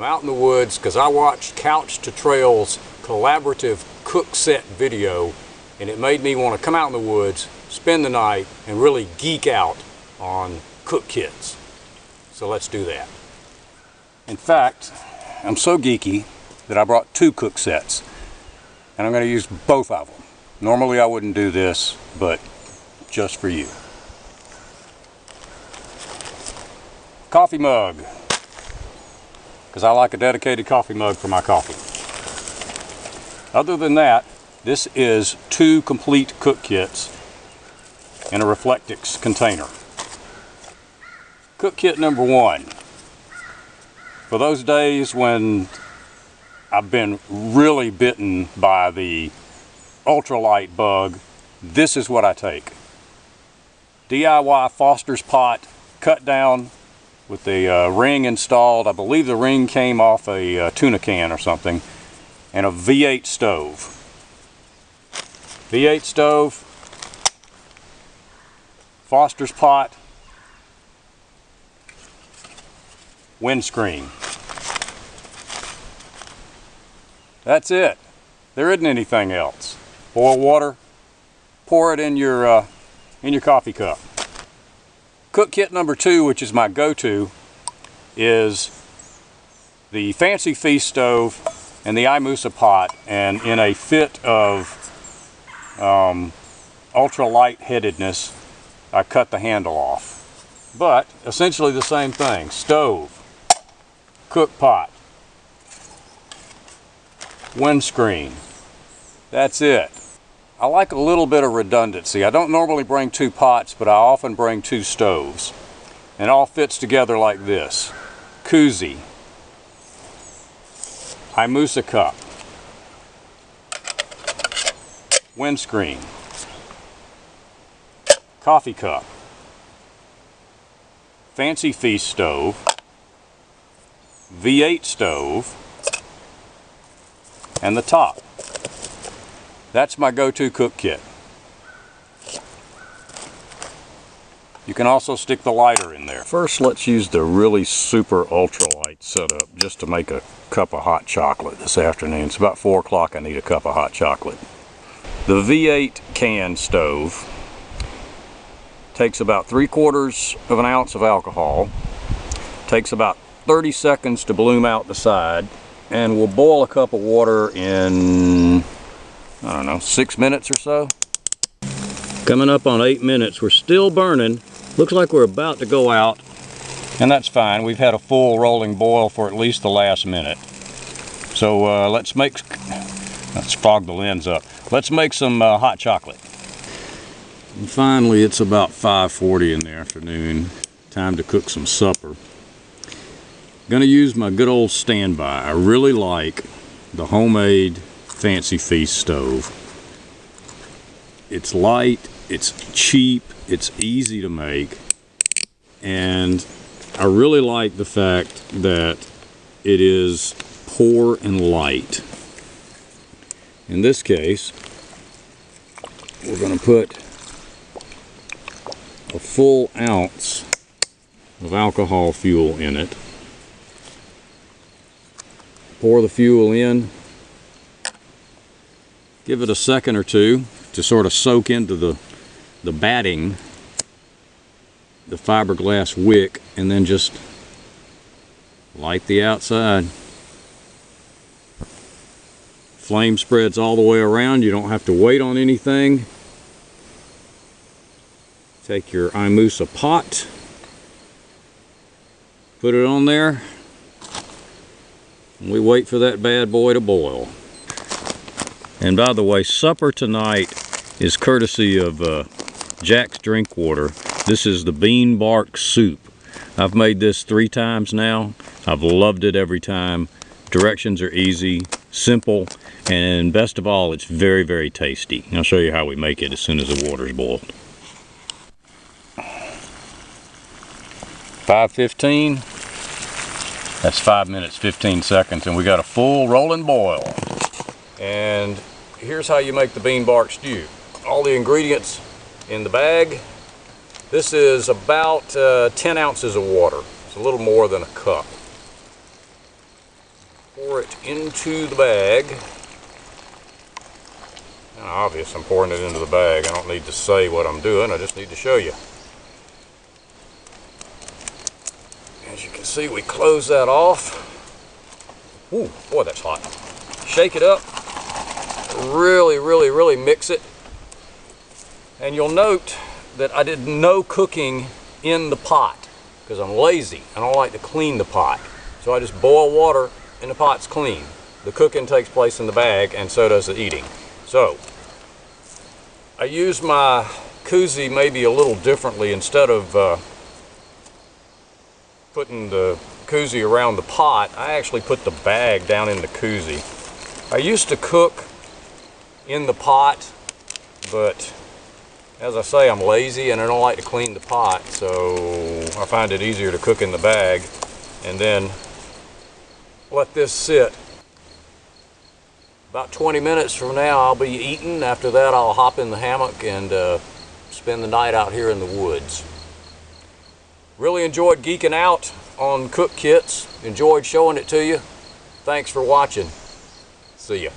I'm out in the woods because I watched Couch to Trail's collaborative cook set video, and it made me want to come out in the woods, spend the night, and really geek out on cook kits. So let's do that. In fact, I'm so geeky that I brought two cook sets, and I'm going to use both of them. Normally I wouldn't do this, but just for you. Coffee mug, because I like a dedicated coffee mug for my coffee. Other than that, this is two complete cook kits in a Reflectix container. Cook kit number one. For those days when I've been really bitten by the ultralight bug, this is what I take. DIY Foster's pot, cut down with the ring installed. I believe the ring came off a tuna can or something, and a V8 stove. V8 stove, Foster's pot, windscreen. That's it. There isn't anything else. Boil water, pour it in your coffee cup. Cook kit number two, which is my go-to, is the Fancy Feast stove and the Imusa pot, and in a fit of ultra light-headedness, I cut the handle off. But essentially the same thing. Stove, cook pot, windscreen. That's it. I like a little bit of redundancy. I don't normally bring two pots, but I often bring two stoves. And it all fits together like this. Koozie, Imusa cup, windscreen, coffee cup, Fancy Feast stove, V8 stove, and the top. That's my go-to cook kit. You can also stick the lighter in there. First, let's use the really super ultralight setup just to make a cup of hot chocolate this afternoon. It's about 4 o'clock. I need a cup of hot chocolate. The V8 can stove takes about 3/4 of an ounce of alcohol, takes about 30 seconds to bloom out the side, and will boil a cup of water in, I don't know, 6 minutes or so. Coming up on 8 minutes. We're still burning. Looks like we're about to go out, and that's fine. We've had a full rolling boil for at least the last minute. So let's fog the lens up. Let's make some hot chocolate. And finally, it's about 5:40 in the afternoon. Time to cook some supper. Gonna use my good old standby. I really like the homemade Fancy Feast stove. It's light, it's cheap, it's easy to make, and I really like the fact that it is pour and light. In this case, we're going to put a full ounce of alcohol fuel in it. Pour the fuel in, give it a second or two to sort of soak into the batting, the fiberglass wick, and then just light the outside. Flame spreads all the way around. You don't have to wait on anything. Take your Imusa pot, put it on there, and we wait for that bad boy to boil. And by the way, supper tonight is courtesy of Jack's Drink Water. This is the bean bark soup. I've made this 3 times now. I've loved it every time. Directions are easy, simple, and best of all, it's very, very tasty. I'll show you how we make it as soon as the water's boiled. 5:15. That's 5 minutes, 15 seconds, and we got a full rolling boil. And here's how you make the bean bark stew. All the ingredients in the bag. This is about 10 ounces of water. It's a little more than a cup. pour it into the bag. Now, obvious I'm pouring it into the bag. I don't need to say what I'm doing, I just need to show you. As you can see, we close that off. Ooh, boy, that's hot. Shake it up. Really mix it. And you'll note that I did no cooking in the pot because I'm lazy. I don't like to clean the pot. So I just boil water and the pot's clean. The cooking takes place in the bag and so does the eating. So I use my koozie maybe a little differently. Instead of putting the koozie around the pot, I actually put the bag down in the koozie. I used to cook in the pot, but as I say, I'm lazy and I don't like to clean the pot, so I find it easier to cook in the bag and then let this sit. About 20 minutes from now I'll be eating. After that I'll hop in the hammock and spend the night out here in the woods. Really enjoyed geeking out on cook kits. Enjoyed showing it to you. Thanks for watching. See ya.